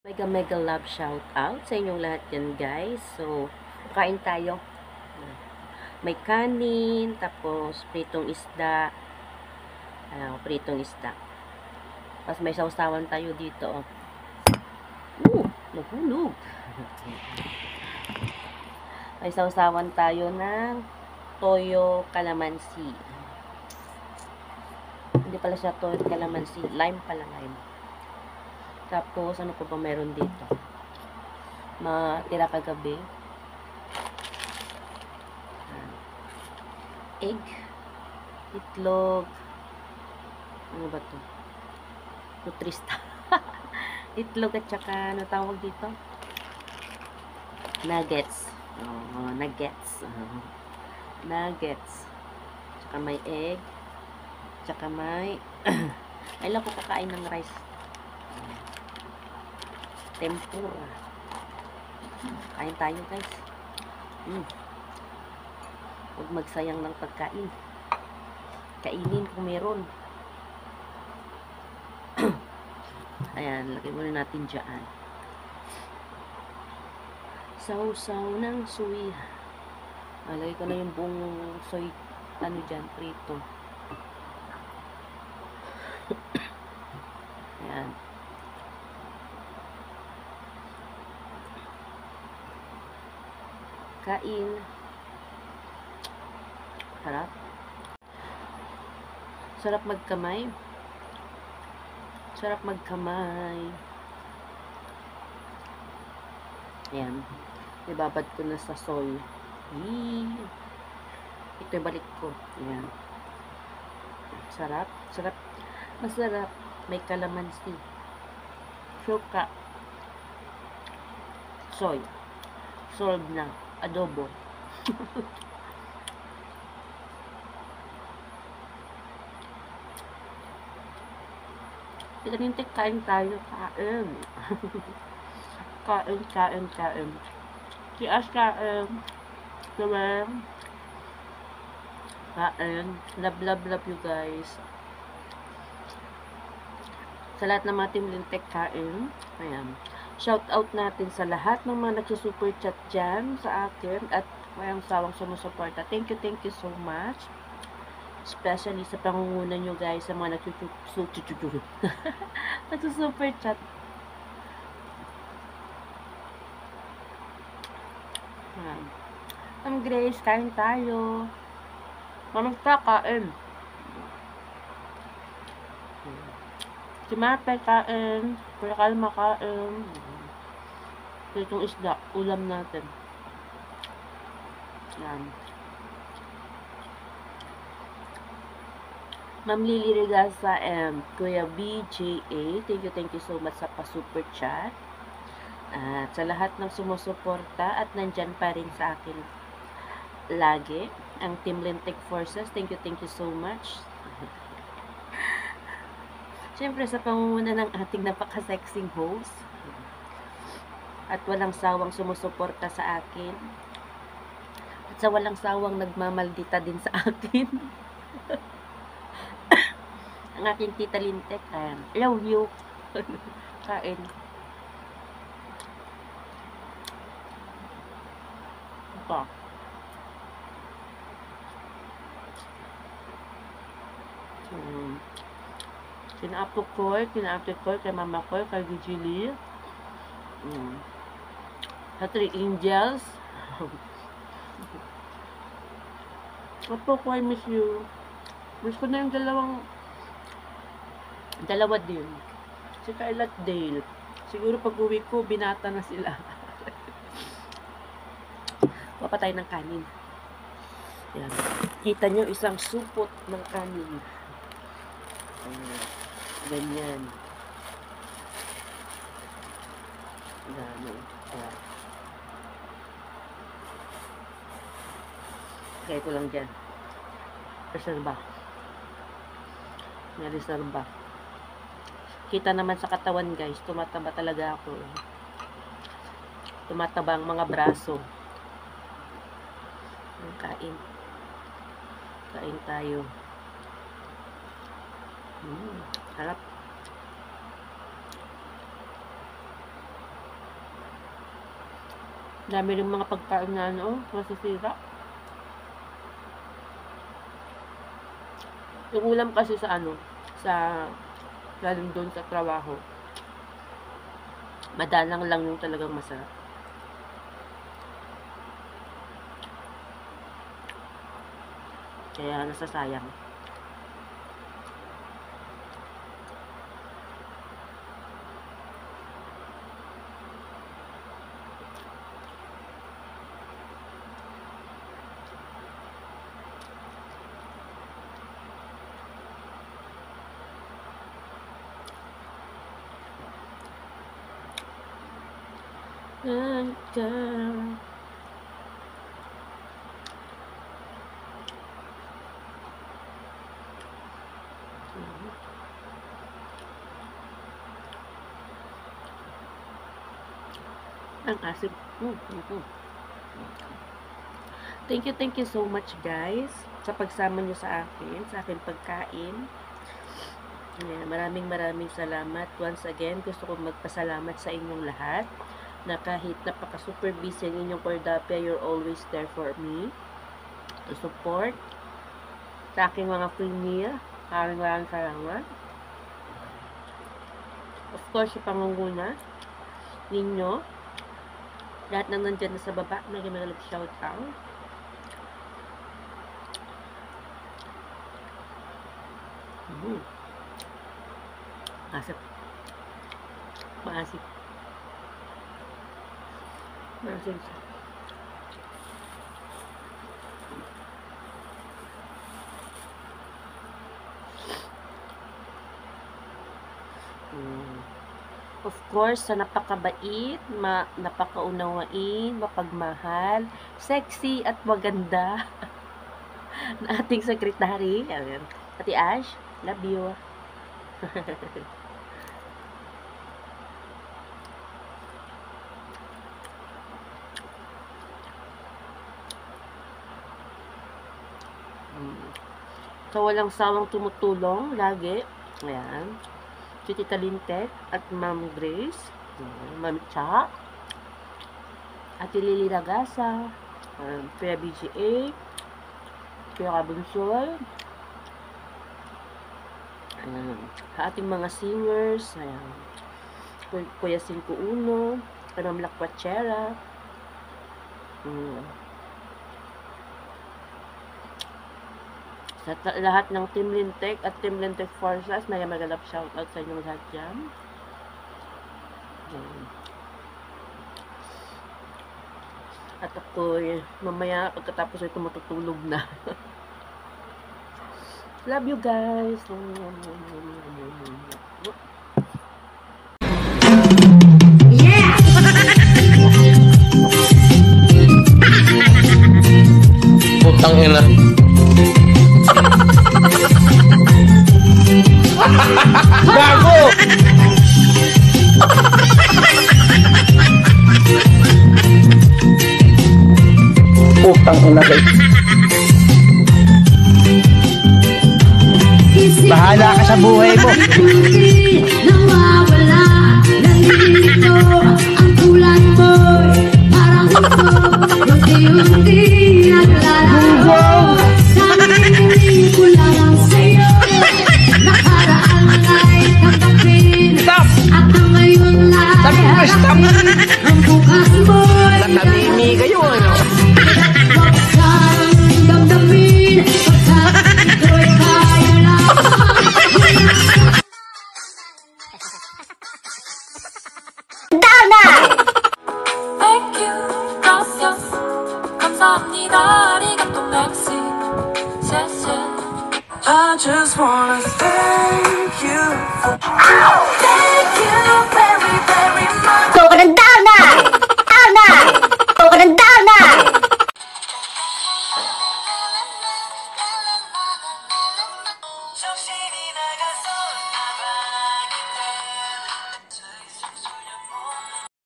Mega mega love shout out sa inyong lahat yan guys. So, kain tayo. May kanin, tapos pritong isda. Pritong isda. Tapos may sausawan tayo dito. Nahulog. May sausawan tayo ng toyo calamansi. Hindi pala siya toyo calamansi. Lime pala, lime. Tapos, ano pa ba meron dito? Matira kagabi. Egg. Itlog. Ano ba to? Nutrista. Itlog at saka, ano tawag dito? Nuggets. Nuggets. Nuggets. Tsaka may egg. Tsaka may ay lang ko kakain ng rice. Tempura. Kain tayo guys. Huwag magsayang ng pagkain. Kainin kung meron. Ayan, lagay muna natin dyan. Sausaw ng soy. Lagay ko na yung buong soy, ano dyan, prito. Ayan. Kain. Sarap. Sarap magkamay. Sarap magkamay. Ayan. Ibabad ko na sa soy. Ito balik ko. Ayan. Sarap. Sarap. Masarap. May calamansi. Suka. Soy. Solve na. Adobo. Pinanintik, kain tayo. Kain. Kain. Kias kain. Kain. Kain. Love you guys. Sa lahat ng mga Team Lintek, kain. Ayan. Shout out natin sa lahat ng mga nagsusuper chat dyan sa akin at mayang sawang sumusuporta. Thank you so much. Especially sa pangunguna nyo guys, sa mga nagsusuper chat. Grace, kain tayo. Mamagta, kain. Si Mate, kain. Kuya Kalma, kain. Itong isda, ulam natin. Yan. Ma'am Lily Regasa and Kuya BJA, thank you so much sa pa-super chat. At sa lahat ng sumusuporta at nandyan pa rin sa akin lagi, ang Team Lintek Forces, thank you so much. Siyempre sa pangunguna ng ating napaka-sexing host at walang sawang sumusuporta sa akin at sa walang sawang nagmamaldita din sa akin. Ang aking tita Lintek, love you. Kain. Ito. Kina-apo ko, kay mama ko, kay Vigili. Sa 3 Angels. Apo ko, I miss you. Miss ko na yung dalawa din. Si Kyle at Dale. Siguro pag uwi ko, binata na sila. Papatay ng kanin. Yan. Kita nyo isang supot ng kanin. Ganyan. Ganyan. Kaya ko lang dyan. Reserva. May reserva. Kita naman sa katawan guys, tumataba talaga ako. Tumataba ang mga braso. Kain. Kain tayo. Harap. Dami rin mga pagkain na masisira. Yung ulam kasi sa galing doon sa trabaho, madalang lang yung talagang masarap. Kaya nasasayang. Ang asim. Thank you so much guys sa pagsama nyo sa akin pagkain. Maraming salamat. Once again, gusto kong magpasalamat sa inyong lahat na kahit napaka-super busy ang inyong Cordapia, you're always there for me to support sa aking mga free meal. Maraming salamat. Of course, yung pangunguna ninyo, lahat nang nandyan na sa baba, nag-shout out. Asap. Maasip. Maasip siya. Of course, sa napakabait, napakaunawain, mapagmahal, sexy at maganda na ating sekretary. Ate Ash, love you. So, walang sawang tumutulong lagi. Ayan. Si Tita Lintek at Ma'am Grace. Ma'am Cha. Ate Lily Ragasa. Kuya BGA. Kuya Kabunsoy. Sa ating mga singers. Ayan. Kuya 5-1. Panam Lakwachera. Sa lahat ng Team Lintek at Team Lintek Forces, may magalap shoutout sa inyong lahat dyan. At ako, mamaya pagkatapos ay matutulog na. Love you guys. Yeah! Putang ina. Gago! Putang ina guys. Bahala ka sa buhay mo. Nawawala, nandito ang tulad mo. Parang ito, unti-unti naglalago. Sana'y ko lang sa'yo. Nakaraan ay tanggapin. At ang ngayon ay harapin. Ang bukas mo'y Natabimi kayo ano? huwag kang damdamin. Pagkat ito'y kaya lang. Thank you, gracias, 감사합니다, 아리가또, merci, 谢谢. I just wanna thank you very, very much.